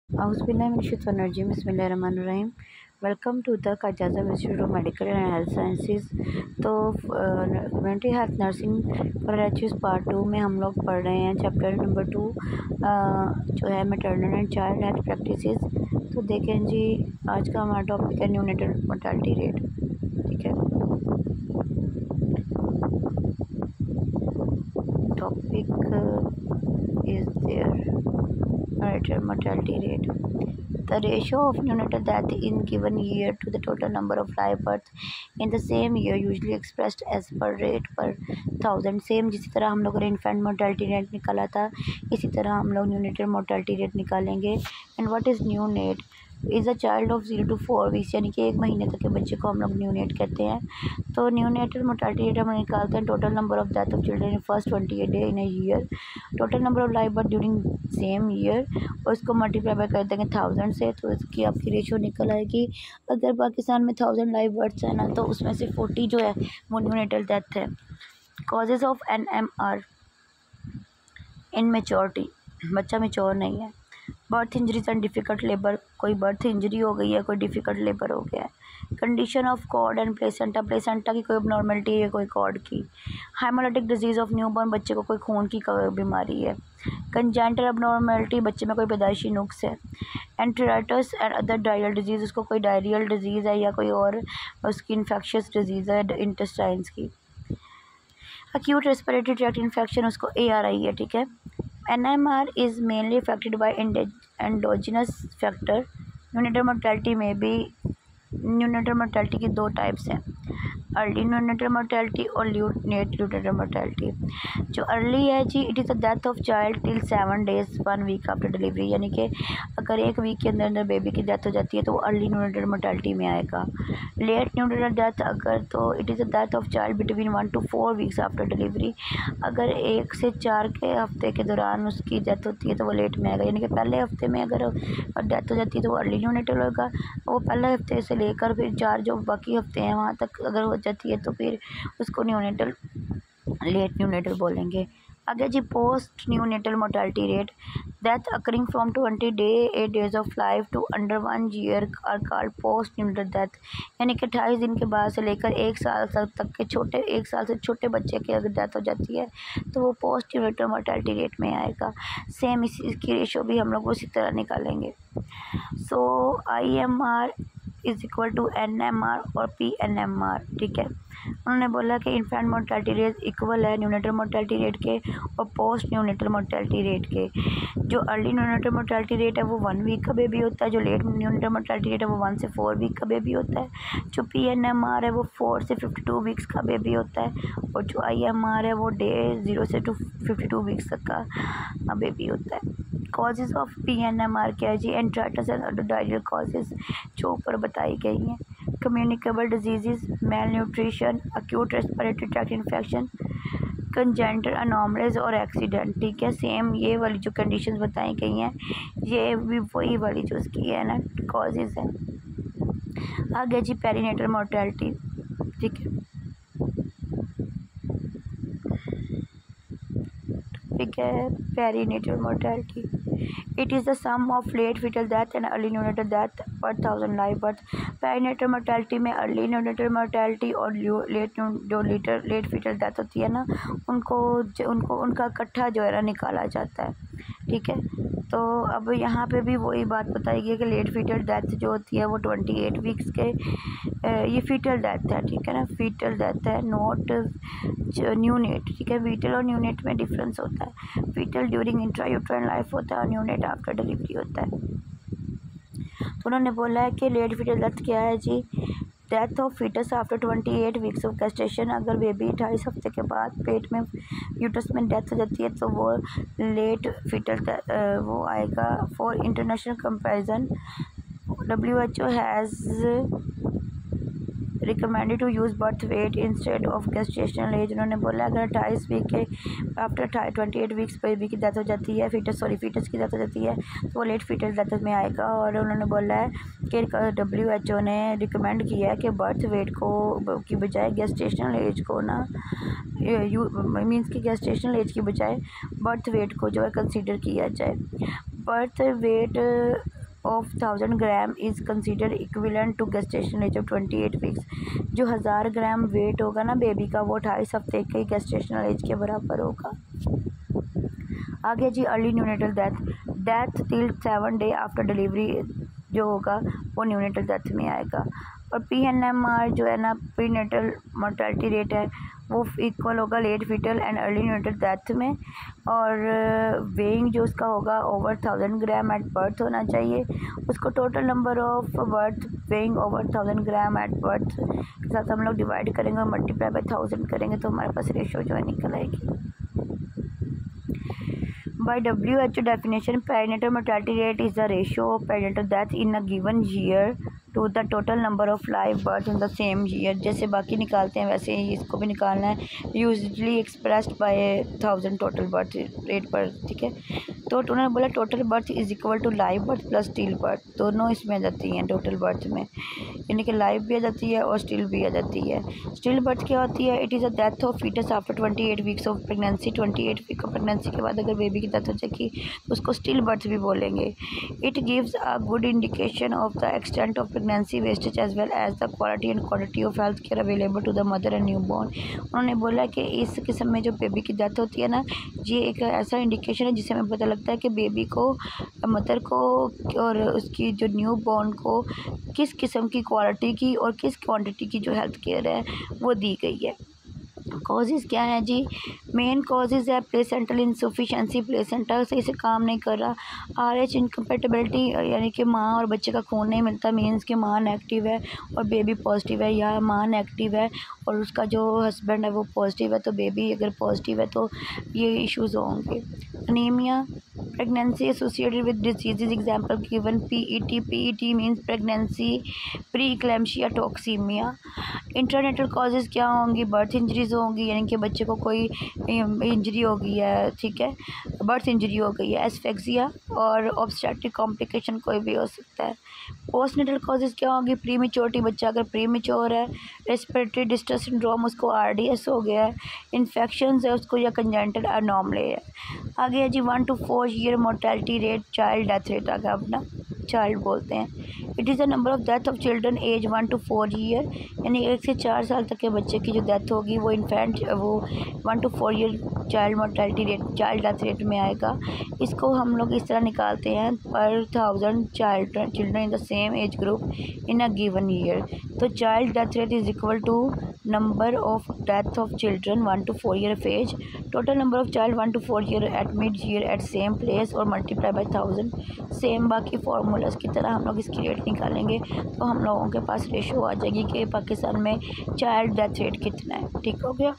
Auzubillahiminash-shaytanir-rajim. Bismillahir-rahmanir-rahim. Welcome to the Kajaza Institute of Medical and Health Sciences। तो community health nursing for H part 2 में हम लोग पढ़ रहे हैं चैप्टर नंबर 2 जो है maternal and child health practices. तो देखें जी, आज का हमारा टॉपिक है न्यूनेटल मोर्टालिटी रेट। ठीक है, topic is there neonatal mortality rate. The ratio of neonatal death in given year to the total number of live births in the same year usually expressed as per rate per thousand. Same जिसी तरह हम लोगों ने infant mortality rate निकाला था, इसी तरह हम लोग न्यूनेटल मोर्टालिटी रेट निकालेंगे। And what is new net? Is a child of 0 to 4 weeks, यानी कि 1 महीने तक के बच्चे को हम लोग न्यूनेट कहते हैं। तो न्यूनेटल मोर्टालिटी रेट हम निकालते हैं total number of death of children in first 28 day in a year, total number of live birth during same year, और इसको मल्टीप्लाई बाय कर देंगे 1000 से। तो इसकी आपकी रेशो निकल आएगी। अगर पाकिस्तान में 1000 लाइव बर्थ्स है ना, तो उसमें से 40 जो है वो न्यूनेटल डेथ है। Causes of NMR immaturity, बच्चा मेच्योर नहीं है। Birth injuries and difficult labour, कोई बर्थ इंजरी हो गई है, कोई डिफ़िकल्ट लेबर हो गया है। Condition of cord and placenta, placenta की कोई अबनॉर्मलिटी है, कोई कॉर्ड की। हेमोलिटिक डिजीज़ ऑफ न्यूबॉर्न, बच्चे को कोई खून की बीमारी है। कंजेंटल अबनॉर्मलिटी, बच्चे में कोई पैदाइशी नुक्स है। Enteritis and other diarrheal disease, उसको कोई डायरियल डिजीज़ है या कोई और उसकी इन्फेक्शियस डिजीज़ है इंटेस्टाइन्स की। अक्यूट रेस्पिरेटरी ट्रैक्ट इन्फेक्शन, उसको ARI है। ठीक है। NMR is mainly affected by endogenous factor. Neonatal mortality में भी न्यूनेटल मोर्टालिटी की 2 टाइप्स हैं, अर्ली न्यूनेटल मोर्टालिटी और लेट न्यूनेटल मोर्टालिटी। जो अर्ली है जी, it is the death of child till 7 days 1 week after delivery, यानी कि अगर 1 वीक के अंदर अंदर बेबी की डेथ हो जाती है तो वो अर्ली न्यूनेटल मोर्टालिटी में आएगा। लेट न्यूनेटल डेथ अगर, तो it is the death of child between 1 to 4 weeks after delivery. अगर 1 से 4 के हफ्ते के दौरान उसकी डेथ होती है तो वो लेट में आएगा, यानी कि पहले हफ्ते में अगर डेथ हो जाती है तो वो अर्ली न्यूनेटल होगा। वो पहले हफ्ते से लेकर फिर 4 जो बाकी हफ्ते हैं वहाँ तक अगर हो जाती है तो फिर उसको न्यूनेटल, लेट न्यूनेटल बोलेंगे। आगे जी, post neonatal mortality rate, death occurring from 28 days of life to under 1 year are called post neonatal death, यानी कि 28 दिन के बाद से लेकर 1 साल तक के छोटे, 1 साल से छोटे बच्चे की अगर डेथ हो जाती है तो वो पोस्ट न्यूनेटल मोर्टालिटी रेट में आएगा। सेम इसकी रेशो भी हम लोग उसी तरह निकालेंगे। So IMR is equal to NMR और PNMR। ठीक है, उन्होंने बोला कि इन्फेंट मोर्टालिटी रेट इक्वल है न्यूनेटल मोर्टालिटी रेट के और पोस्ट न्यूनेटल मोर्टालिटी रेट के। जो अर्ली न्यूनेटल मोर्टालिटी रेट है वो 1 वीक का बेबी होता है, जो लेट न्यूनेटल मोर्टालिटी रेट है वो 1 से 4 वीक का बेबी होता है। जो PNMR है वो 4 से 52 वीक्स का बेबी होता है, और जो IMR है वो डे 0 से 52 वीक्स तक का बेबी होता है। कॉजेज़ ऑफ PNMR क्या है जी? Enteritis and other diarrheal causes जो ऊपर बताई गई हैं। Communicable disease, malnutrition, acute respiratory tract infection, congenital anomalies और एक्सीडेंट। ठीक है, सेम ये वाली जो कंडीशंस बताई गई हैं ये भी वही वाली जो उसकी है ना कॉजेज़ हैं। आगे जी, पेरीनेटल मोर्टालिटी। ठीक है, ठीक है, perinatal mortality, it is the sum of late fetal death and early neonatal death per 1000 live birth. Perinatal mortality में अर्ली न्यूनेटल मोर्टालिटी और लेट फीटल डेथ होती है ना, उनको उनका इकट्ठा जो है ना निकाला जाता है। ठीक है, तो अब यहाँ पे भी वही बात बताई गई है कि लेट फीटल डेथ जो होती है वो 28 वीक्स के, ये फीटल डेथ है। ठीक है ना, फीटल डेथ है, नॉट न्यूनेट। ठीक है, फीटल और न्यूनेट में डिफरेंस होता है। फीटल ड्यूरिंग इंट्रायूटेराइन लाइफ होता है और न्यूनेट आफ्टर डिलीवरी होता है। तो उन्होंने बोला है कि लेट फीटल डेथ क्या है जी? Death of foetus after 28 weeks of gestation, अगर बेबी 28 हफ्ते के बाद पेट में यूटस में डेथ हो जाती है तो वो लेट फीटल वो आएगा। For international comparison, WHO has recommended to use birth weight instead of gestational age. उन्होंने बोला अगर 28 वीक के आफ्टर 28 वीक्स बेबी की डेथ हो जाती है, फीटस की डेथ हो जाती है तो वो लेट फीटल डेथ में आएगा। और उन्होंने बोला है कि WHO ने रिकमेंड किया है कि बर्थ वेट को की बजाय गेस्टेशनल एज को ना मीन्स कि गेस्टेशनल एज की बजाय बर्थ वेट को जो है कंसीडर किया जाए। Birth weight of 1000 gram is consider equivalent to gestation age of 28 weeks. जो 1000 ग्राम वेट होगा ना बेबी का वो 28 हफ्ते के गेस्टेशनल एज के बराबर होगा। आगे जी early neonatal death till 7 day after delivery जो होगा वो न्यूनेटल डेथ में आएगा। और PNMR जो है ना प्रीनेटल मोर्टेलिटी रेट है वो इक्वल होगा late fetal and early neonatal death में। और वेइंग जो उसका होगा ओवर 1000 ग्राम एट बर्थ होना चाहिए। उसको total number of birth weighing over 1000 gram at birth के साथ हम लोग डिवाइड करेंगे और मल्टीप्लाई बाय 1000 करेंगे तो हमारे पास रेशो जो है निकल आएगी। By WHO definition, perinatal mortality rate is the ratio of perinatal death in a given year to the total number of live births in the same year। जैसे बाकी निकालते हैं वैसे ही इसको भी निकालना है। Usually expressed by 1000 total birth rate पर, ठीक है। तो उन्होंने बोला total birth is equal to live birth plus still birth, दोनों इसमें आ जाती हैं टोटल बर्थ में, यानी कि लाइव भी आ जाती है और स्टिल भी आ जाती है। स्टिल बर्थ क्या होती है? It is a death of foetus after 28 weeks of pregnancy. 28 week of pregnancy के बाद अगर बेबी की डेथ हो जाएगी तो उसको स्टिल बर्थ भी बोलेंगे। It gives a good indication of the extent of pregnancy wastage as well as the quality and quantity of health care available to the mother and new born. उन्होंने बोला कि इस किस्म में जो बेबी की डेथ होती है ना, ये एक ऐसा इंडिकेशन है जिससे हमें पता लगता है कि बेबी को, मदर को और उसकी जो न्यू बॉर्न को किस किस्म की क्वालिटी की और किस क्वांटिटी की जो हेल्थ केयर है वो दी गई है। कॉजेज़ क्या है जी? मेन कॉजेज़ है प्लेसेंटल इंसफिशेंसी, प्लेसेंटा सही से काम नहीं कर रहा। RH इनकम्पेटिबिलिटी यानी कि माँ और बच्चे का खून नहीं मिलता, मीन्स कि माँ नेगेटिव है और बेबी पॉजिटिव है, या माँ नेगेटिव है और उसका जो हस्बैंड है वो पॉजिटिव है, तो बेबी अगर पॉजिटिव है तो ये इश्यूज़ होंगे। Anaemia, pregnancy associated with disease example given PET means pregnancy pre eclampsia toxaemia. Intranatal causes क्या होंगी? बर्थ इंजरीज़ होंगी, यानी कि बच्चे को कोई इंजरी हो गई है, ठीक है, बर्थ इंजरी हो गई है, एस्फेक्सिया और ऑब्स्टेट्रिक कॉम्प्लिकेशन कोई भी हो सकता है। पोस्टनेटल कॉजेज़ क्या होंगी? प्रीमेच्योरिटी, बच्चा अगर प्रीमेच्योर है, रेस्पिरेटरी डिस्ट्रेस सिंड्रोम उसको RDS हो गया है, इन्फेक्शंस है उसको, या कंजेंटल एनोमली है। आगे है जी 1 to 4 year mortality rate, child death rate आगे अपना चाइल्ड बोलते हैं। It is the number of death of children age 1 to 4 year, यानी 1 से 4 साल तक के बच्चे की जो डेथ होगी वो इन्फेंट वो 1 to 4 year child mortality rate, child death rate में आएगा। इसको हम लोग इस तरह निकालते हैं पर 1000 children in the same age group in a given year. तो child death rate is equal to number of death of children 1 to 4 year of age, total number of child 1 to 4 year at mid year at same place और multiply by 1000। Same बाकी formulas की तरह हम लोग इसकी rate निकालेंगे तो हम लोगों के पास रेशो आ जाएगी कि पाकिस्तान में चाइल्ड डेथ रेट कितना है। ठीक हो गया।